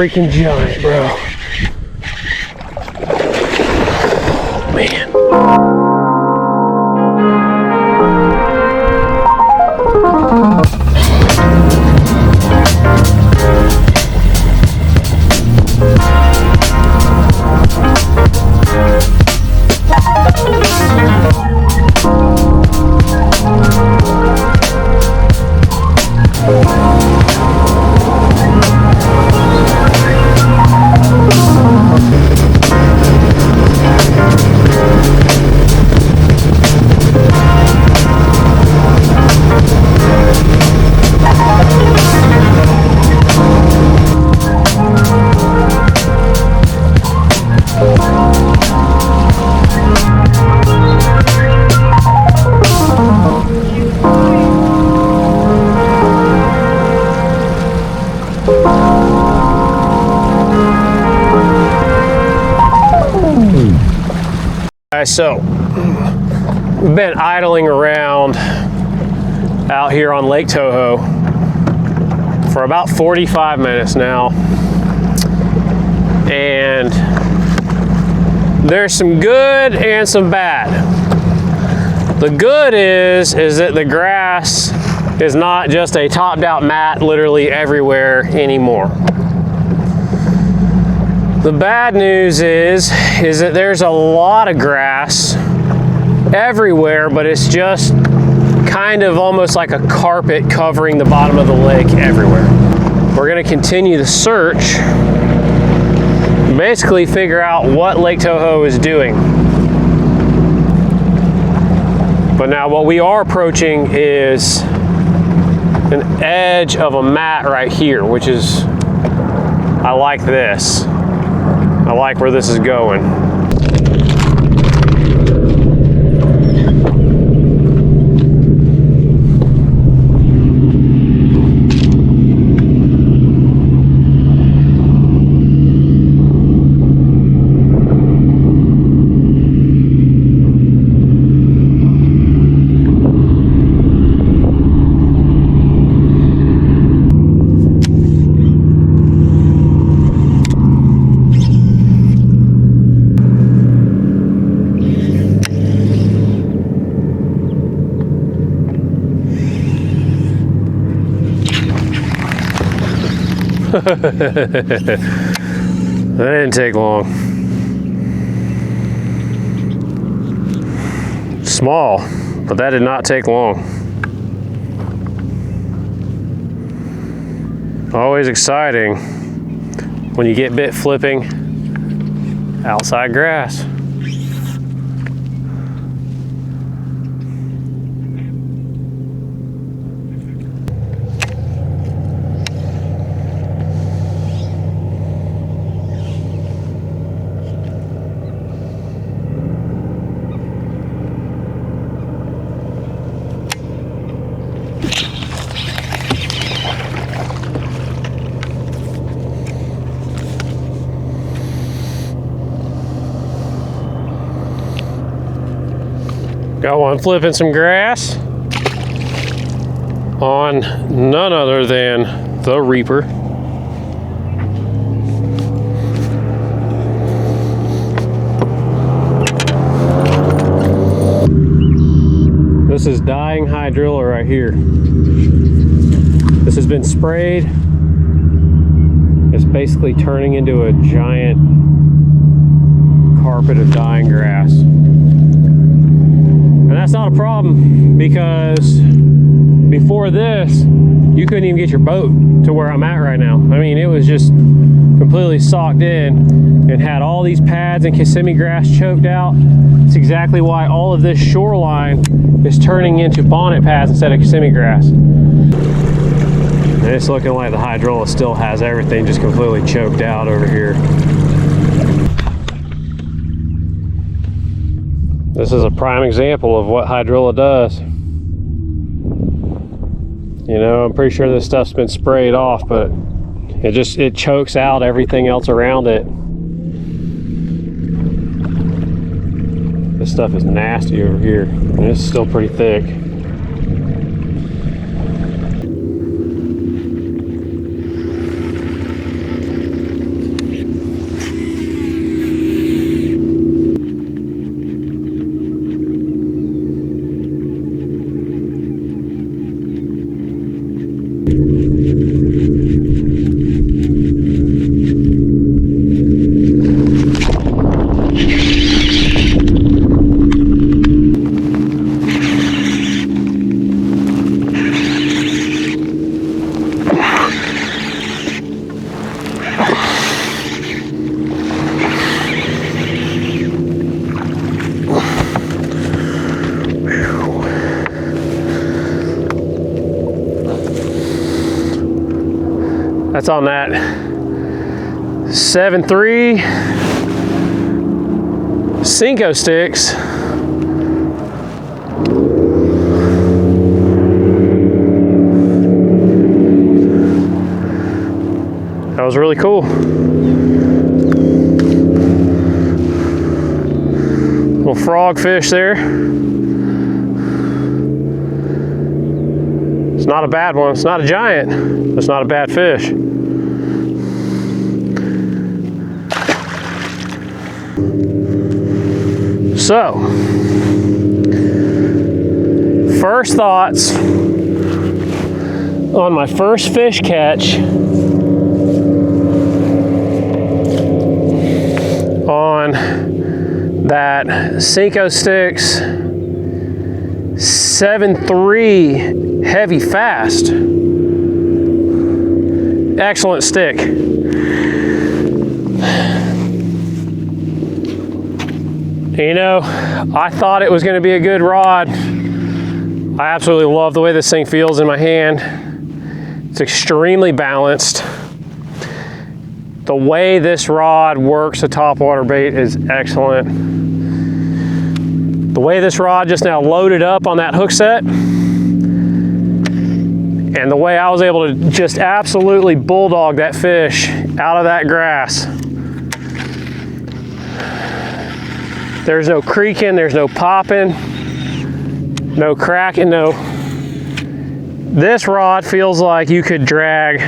Freaking giant, bro. Man. So we've been idling around out here on Lake Toho for about 45 minutes now, and there's some good and some bad. The good is that the grass is not just a topped out mat literally everywhere anymore. The bad news is that there's a lot of grass everywhere, but it's just kind of almost like a carpet covering the bottom of the lake everywhere. We're going to continue the search, basically figure out what Lake Toho is doing. But now what we are approaching is an edge of a mat right here, which is, I like this. I like where this is going. That didn't take long. Small, but that did not take long. Always exciting when you get bit flipping outside grass. Got one flipping some grass on none other than the Reaper. This is dying hydrilla right here. This has been sprayed. It's basically turning into a giant carpet of dying grass. And that's not a problem, because before this, you couldn't even get your boat to where I'm at right now. I mean, it was just completely socked in and had all these pads and Kissimmee grass choked out. It's exactly why all of this shoreline is turning into bonnet pads instead of Kissimmee grass. And it's looking like the hydrilla still has everything just completely choked out over here. This is a prime example of what hydrilla does. You know, I'm pretty sure this stuff's been sprayed off, but it chokes out everything else around it. This stuff is nasty over here, and it's still pretty thick. That's on that 7.3 Cinco sticks. That was really cool. Little frog fish there. It's not a bad one. It's not a giant. It's not a bad fish. So, first thoughts on my first fish catch on that Cinco Sticks 7.3 heavy fast. Excellent stick. You know, I thought it was going to be a good rod. I absolutely love the way this thing feels in my hand. It's extremely balanced. The way this rod works a topwater bait is excellent. The way this rod just now loaded up on that hook set, and the way I was able to just absolutely bulldog that fish out of that grass. There's no creaking, there's no popping, no cracking, no. This rod feels like you could drag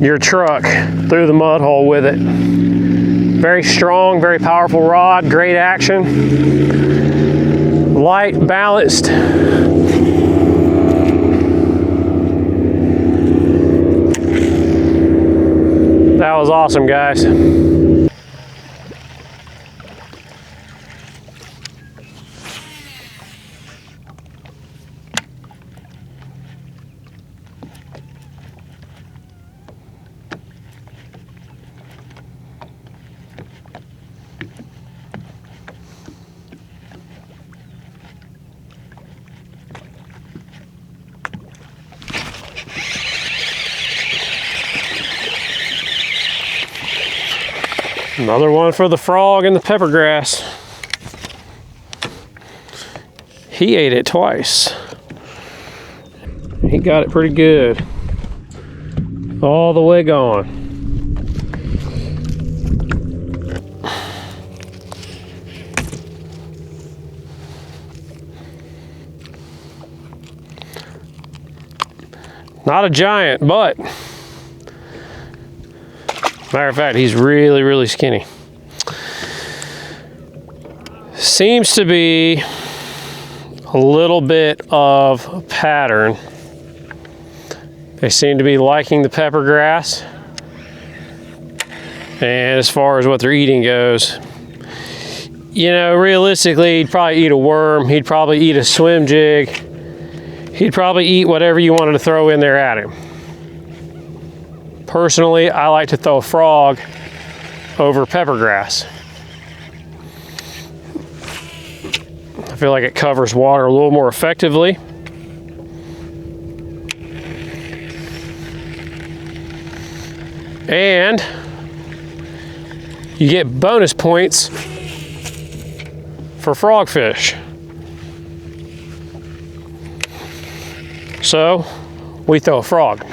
your truck through the mud hole with it. Very strong, very powerful rod, great action. Light, balanced. That was awesome, guys. Another one for the frog and the pepper grass. He ate it twice. He got it pretty good. All the way gone. Not a giant, but matter of fact, he's really, really skinny. Seems to be a little bit of pattern. They seem to be liking the pepper grass. And as far as what they're eating goes, you know, realistically, he'd probably eat a worm. He'd probably eat a swim jig. He'd probably eat whatever you wanted to throw in there at him. Personally, I like to throw a frog over pepper grass. I feel like it covers water a little more effectively. And you get bonus points for frogfish. So we throw a frog.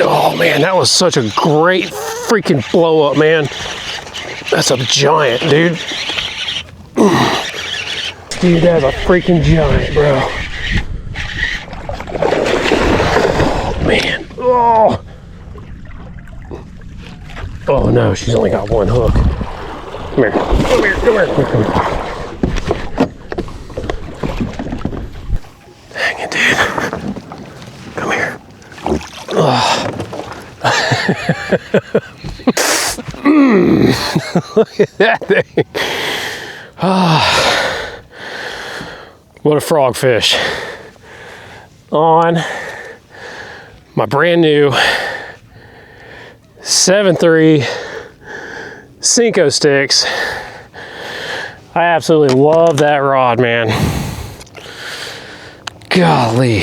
Oh man, that was such a great freaking blow up, man. That's a giant, dude. Dude, that's a freaking giant, bro. Oh man. Oh. Oh no, she's only got one hook. Come here. Come here. Come here. Come here. Dang it, dude. Come here. Oh. Look at that thing. Ah, what a frog fish. On my brand new 7.3 Cinco sticks. I absolutely love that rod, man. Golly.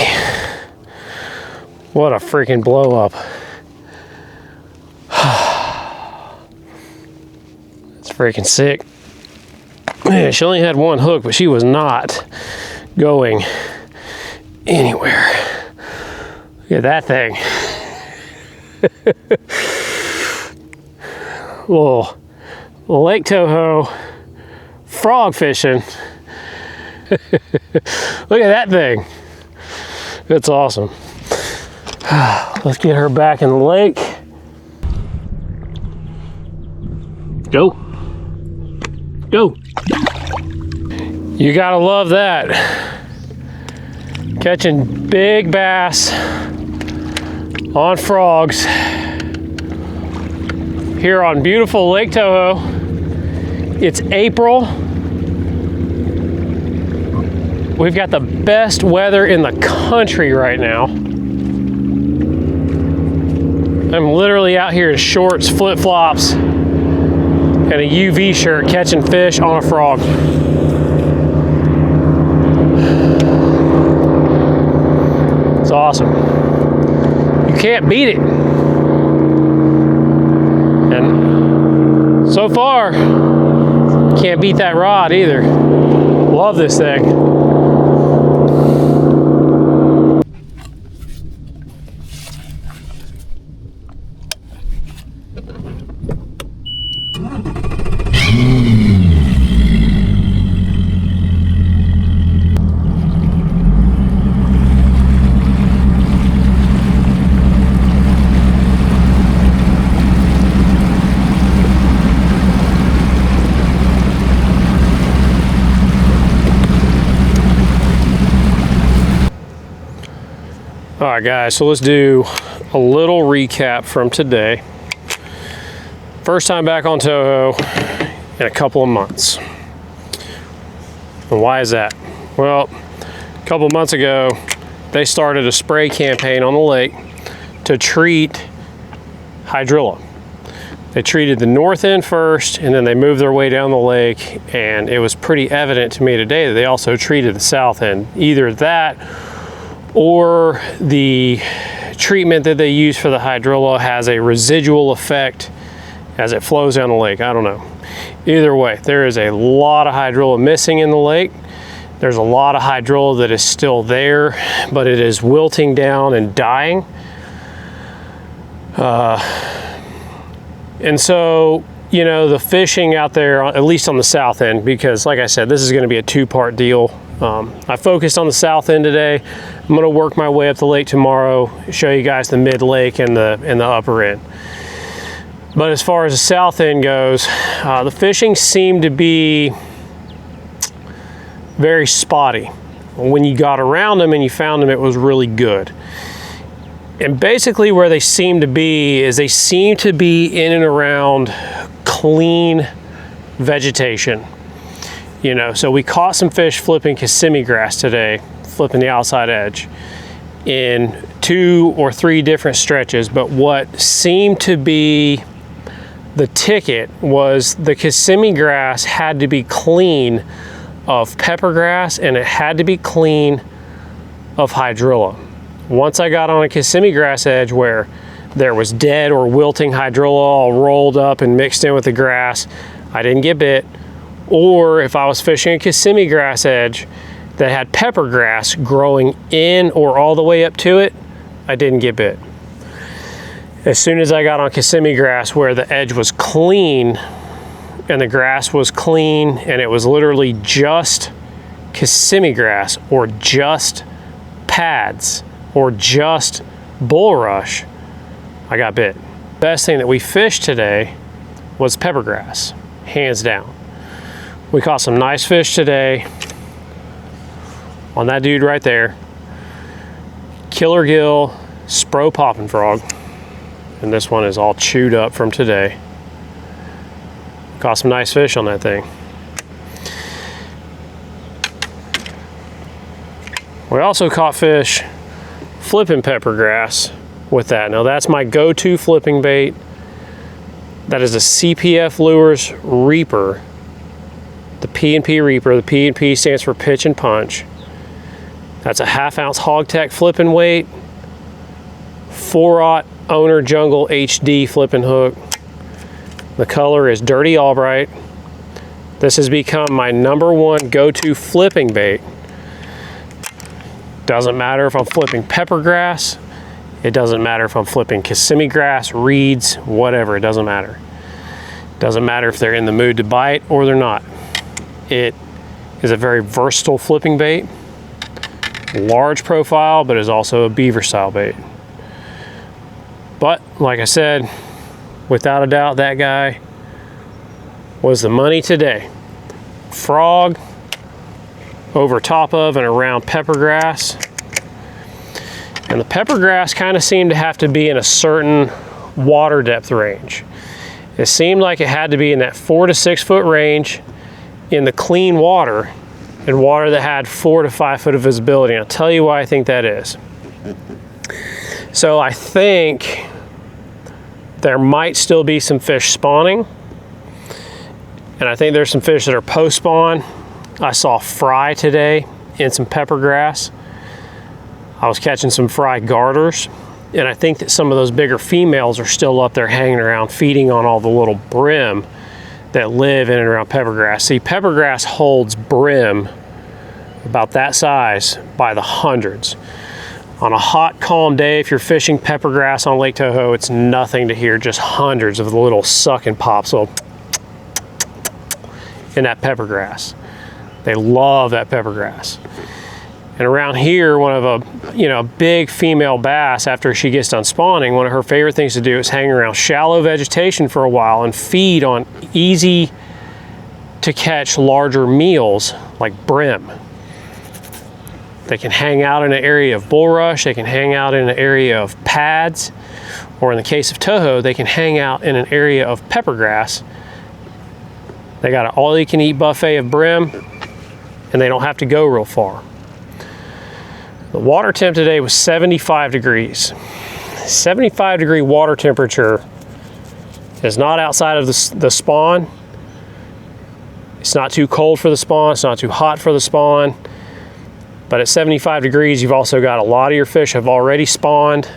What a freaking blow up. It's freaking sick. Man, she only had one hook, but she was not going anywhere. Look at that thing. Little Lake Toho frog fishing. Look at that thing. That's awesome. Let's get her back in the lake. Go. Go. You gotta love that. Catching big bass on frogs here on beautiful Lake Toho. It's April. We've got the best weather in the country right now. I'm literally out here in shorts, flip-flops, and a UV shirt catching fish on a frog. It's awesome. You can't beat it. And so far, can't beat that rod either. Love this thing. All right, guys, so let's do a little recap from today. First time back on Toho in a couple of months. And why is that? Well, a couple of months ago, they started a spray campaign on the lake to treat hydrilla. They treated the north end first, and then they moved their way down the lake, and it was pretty evident to me today that they also treated the south end. Either that or the treatment that they use for the hydrilla has a residual effect as it flows down the lake. I don't know. Either way, there is a lot of hydrilla missing in the lake. There's a lot of hydrilla that is still there, but it is wilting down and dying. And so, you know, the fishing out there, at least on the south end, because like I said, this is going to be a two-part deal. I focused on the south end today. I'm going to work my way up the lake tomorrow, show you guys the mid-lake and the upper end. But as far as the south end goes, the fishing seemed to be very spotty. When you got around them and you found them, it was really good. And basically where they seem to be is they seem to be in and around clean vegetation. You know, so we caught some fish flipping Kissimmee grass today, flipping the outside edge in 2 or 3 different stretches. But what seemed to be the ticket was the Kissimmee grass had to be clean of pepper grass, and it had to be clean of hydrilla. Once I got on a Kissimmee grass edge where there was dead or wilting hydrilla all rolled up and mixed in with the grass, I didn't get bit. Or if I was fishing a Kissimmee grass edge that had pepper grass growing in or all the way up to it, I didn't get bit. As soon as I got on Kissimmee grass where the edge was clean and the grass was clean and it was literally just Kissimmee grass or just pads or just bulrush, I got bit. Best thing that we fished today was pepper grass, hands down. We caught some nice fish today on that dude right there. Killer gill, spro popping frog. And this one is all chewed up from today. Caught some nice fish on that thing. We also caught fish flipping peppergrass with that. Now that's my go-to flipping bait. That is a CPF Lures Reaper, the P&P Reaper. The P&P stands for pitch and punch. That's a 1/2 ounce Hogtech flipping weight, 4/0 Owner Jungle HD flipping hook. The color is Dirty Albright. This has become my #1 go-to flipping bait. Doesn't matter if I'm flipping peppergrass. It doesn't matter if I'm flipping Kissimmee grass, reeds, whatever, it doesn't matter. Doesn't matter if they're in the mood to bite or they're not. It is a very versatile flipping bait. Large profile, but is also a beaver style bait. But like I said, without a doubt, that guy was the money today. Frog over top of and around peppergrass. And the peppergrass kind of seemed to have to be in a certain water depth range. It seemed like it had to be in that 4 to 6 foot range in the clean water, and water that had 4 to 5 foot of visibility. And I'll tell you why I think that is. So I think there might still be some fish spawning, and I think there's some fish that are post spawn. I saw fry today in some peppergrass. I was catching some fry garters, and I think that some of those bigger females are still up there hanging around feeding on all the little brim that live in and around peppergrass. See, peppergrass holds brim about that size by the hundreds. On a hot, calm day, if you're fishing peppergrass on Lake Toho, it's nothing to hear just hundreds of the little sucking pops in that peppergrass. They love that peppergrass. And around here, one of a big female bass, after she gets done spawning, one of her favorite things to do is hang around shallow vegetation for a while and feed on easy to catch larger meals like brim. They can hang out in an area of bulrush, they can hang out in an area of pads, or in the case of Toho, they can hang out in an area of peppergrass. They got an all-you-can-eat buffet of brim, and they don't have to go real far. The water temp today was 75 degrees. 75 degree water temperature is not outside of the spawn. It's not too cold for the spawn, it's not too hot for the spawn. But at 75 degrees, you've also got a lot of your fish have already spawned.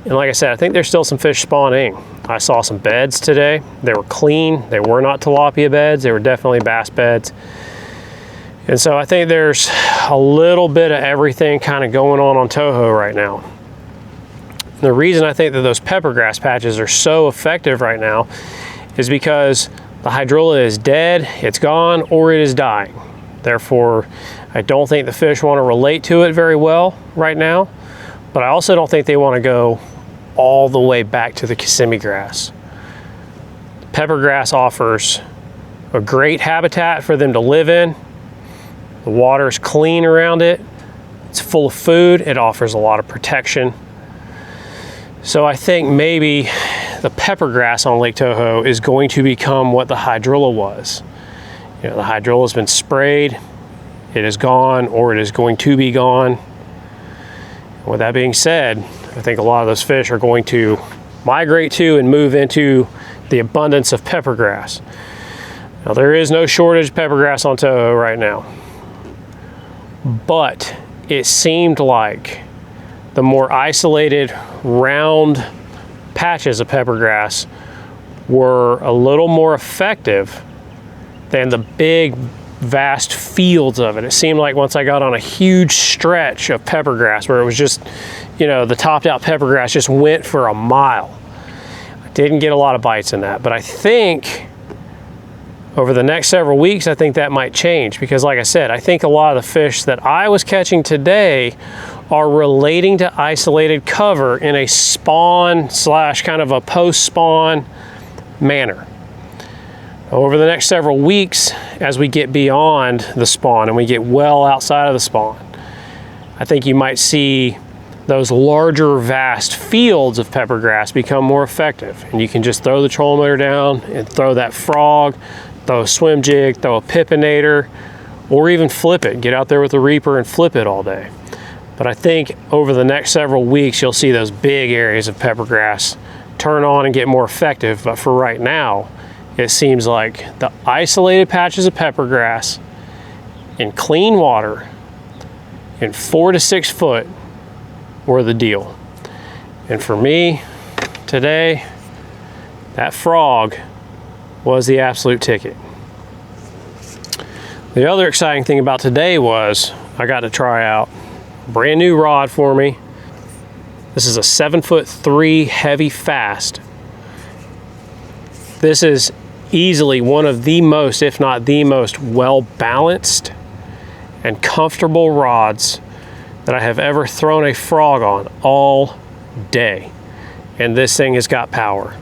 And like I said, I think there's still some fish spawning. I saw some beds today. They were clean. They were not tilapia beds. They were definitely bass beds. And so I think there's a little bit of everything kind of going on Toho right now. And the reason I think that those peppergrass patches are so effective right now is because the hydrilla is dead, it's gone, or it is dying. Therefore, I don't think the fish want to relate to it very well right now, but I also don't think they want to go all the way back to the Kissimmee grass. Peppergrass offers a great habitat for them to live in. The water is clean around it. It's full of food. It offers a lot of protection. So I think maybe the peppergrass on Lake Toho is going to become what the hydrilla was. The hydrilla has been sprayed. It is gone, or it is going to be gone. With that being said, I think a lot of those fish are going to migrate to and move into the abundance of peppergrass. Now, there is no shortage of peppergrass on Toho right now. But it seemed like the more isolated, round patches of peppergrass were a little more effective than the big, vast fields of it. It seemed like once I got on a huge stretch of peppergrass where it was just, the topped out peppergrass just went for a mile. I didn't get a lot of bites in that, but I think over the next several weeks, I think that might change because like I said, I think a lot of the fish that I was catching today are relating to isolated cover in a spawn / kind of a post-spawn manner. Over the next several weeks, as we get beyond the spawn and we get well outside of the spawn, I think you might see those larger, vast fields of peppergrass become more effective. And you can just throw the trolling motor down and throw that frog, throw a swim jig, throw a pippinator, or even flip it. Get out there with a reaper and flip it all day. But I think over the next several weeks, you'll see those big areas of peppergrass turn on and get more effective. But for right now, it seems like the isolated patches of peppergrass in clean water in 4 to 6 foot were the deal. And for me today, that frog was the absolute ticket. The other exciting thing about today was I got to try out a brand new rod for me. This is a 7'3" heavy fast. This is easily one of the most, if not the most, well-balanced and comfortable rods that I have ever thrown a frog on all day. And this thing has got power.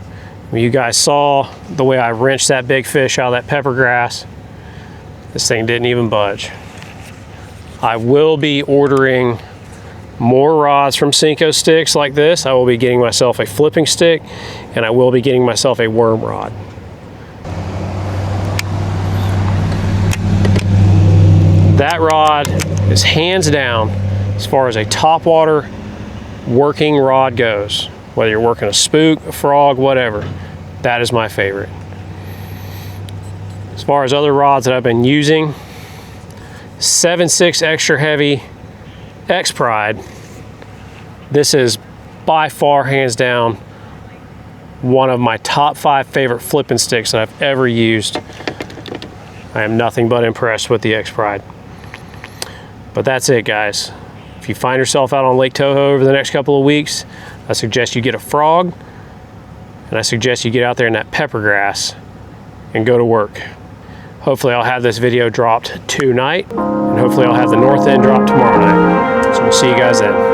You guys saw the way I wrenched that big fish out of that peppergrass. This thing didn't even budge. I will be ordering more rods from Senko Sticks like this. I will be getting myself a flipping stick, and I will be getting myself a worm rod. That rod is hands down, as far as a topwater working rod goes, whether you're working a spook, a frog, whatever, that is my favorite. As far as other rods that I've been using, 7.6 extra heavy X Pride. This is by far, hands down, one of my top 5 favorite flipping sticks that I've ever used. I am nothing but impressed with the X Pride. But that's it, guys. If you find yourself out on Lake Toho over the next couple of weeks, I suggest you get a frog, and I suggest you get out there in that peppergrass and go to work. Hopefully I'll have this video dropped tonight, and hopefully I'll have the north end dropped tomorrow night. So we'll see you guys then.